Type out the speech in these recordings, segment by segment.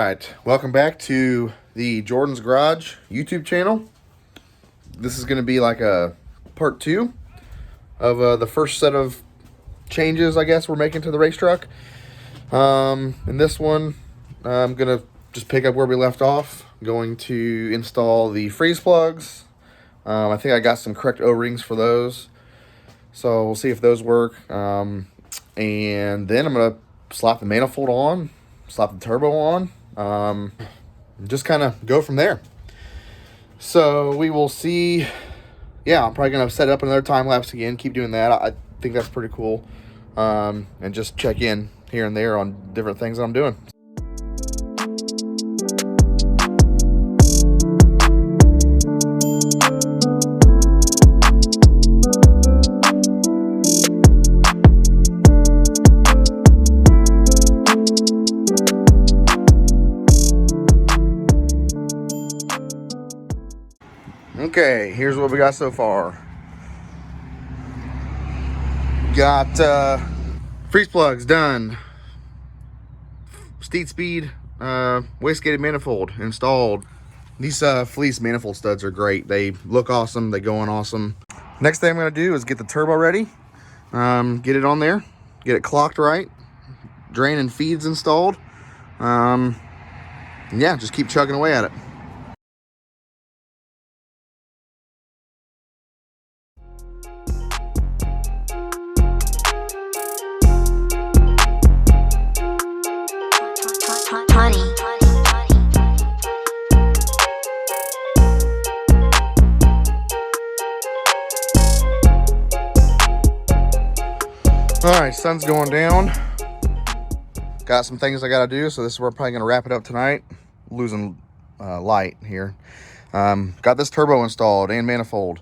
right, welcome back to the Jordan's Garage YouTube channel. This is going to be like a part 2 of the first set of changes, I guess, we're making to the race truck. In this one, I'm going to just pick up where we left off. I'm going to install the freeze plugs. I think I got some correct O-rings for those, so we'll see if those work. And then I'm going to slap the manifold on, slap the turbo on, just kind of go from there. So we will see. Yeah, I'm probably going to set up another time lapse again, keep doing that. I think that's pretty cool. And just check in here and there on different things that I'm doing. Okay, here's what we got so far. Got freeze plugs done. Steed speed wastegated manifold installed. These fleece manifold studs are great. They look awesome. They go on awesome. Next thing I'm going to do is get the turbo ready. Get it on there. Get it clocked right. Drain and feeds installed. Yeah, just keep chugging away at it. Alright, sun's going down. Got some things I gotta do, so this is where I'm probably gonna wrap it up tonight. Losing light here. Got this turbo installed and manifold.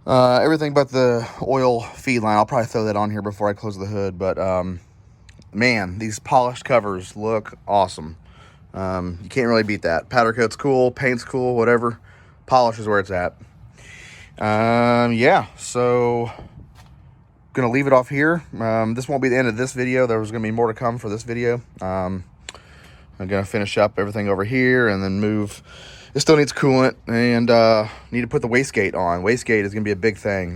Everything but the oil feed line. I'll probably throw that on here before I close the hood, but man, these polished covers look awesome. You can't really beat that. Powder coat's cool, paint's cool, whatever. Polish is where it's at. Yeah, so gonna leave it off here. This won't be the end of this video. There was gonna be more to come for this video. I'm gonna finish up everything over here and then move. It still needs coolant and need to put the wastegate on. Wastegate is gonna be a big thing.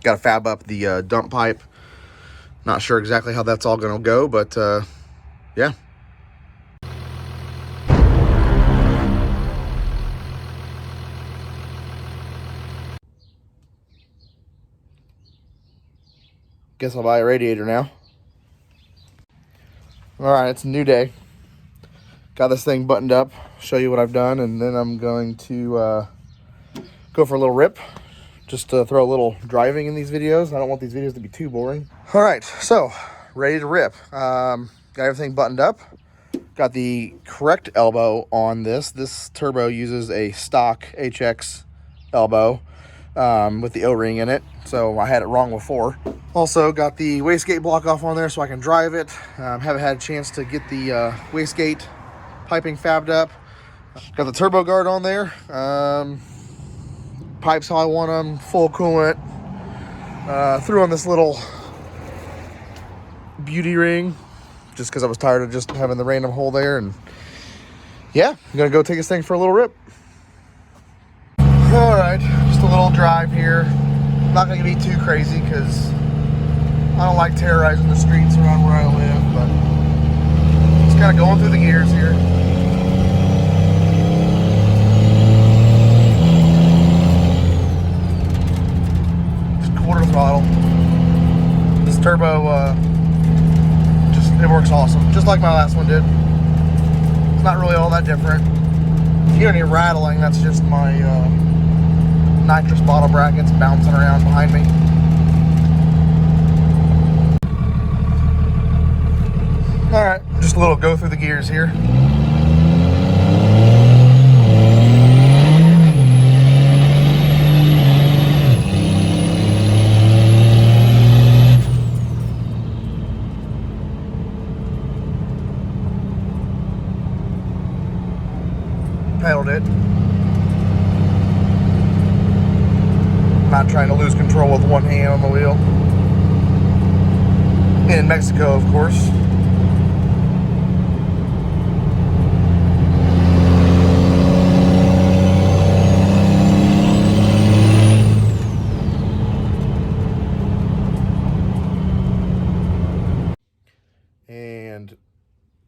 Gotta fab up the dump pipe. Not sure exactly how that's all gonna go, but yeah. Guess I'll buy a radiator now. All right, it's a new day. Got this thing buttoned up. Show you what I've done, and then I'm going to go for a little rip. Just to throw a little driving in these videos. I don't want these videos to be too boring. All right, so ready to rip. Got everything buttoned up. Got the correct elbow on this. This turbo uses a stock HX elbow with the O-ring in it. So I had it wrong before. Also got the wastegate block off on there so I can drive it. Haven't had a chance to get the wastegate piping fabbed up. Got the turbo guard on there. Pipes how I want them, full coolant. Threw on this little beauty ring just because I was tired of just having the random hole there. And yeah, I'm gonna go take this thing for a little rip. All right, just a little drive here. Not gonna be too crazy because I don't like terrorizing the streets around where I live, but just kind of going through the gears here. Just quarter throttle. This turbo, it works awesome, just like my last one did. It's not really all that different. If you hear any rattling, that's just my nitrous bottle brackets bouncing around behind me. All right, just a little go through the gears here. Pedaled it. Not trying to lose control with one hand on the wheel. In Mexico, of course.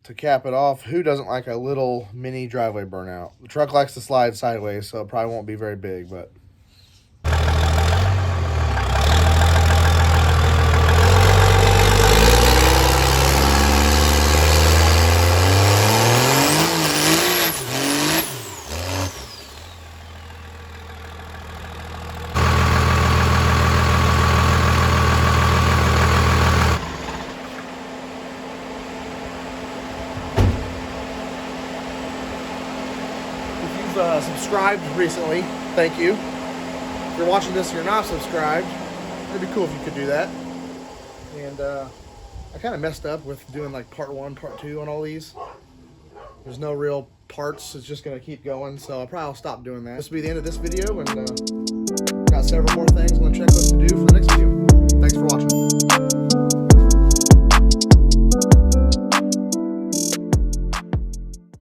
to cap it off, who doesn't like a little mini driveway burnout? The truck likes to slide sideways, so it probably won't be very big, but... Subscribed recently, thank you. If you're watching this and you're not subscribed, it'd be cool if you could do that. And I kind of messed up with doing like part 1, part 2 on all these. There's no real parts, it's just going to keep going, so I'll probably stop doing that. This will be the end of this video, and got several more things on the checklist to do for the next video. Thanks for watching.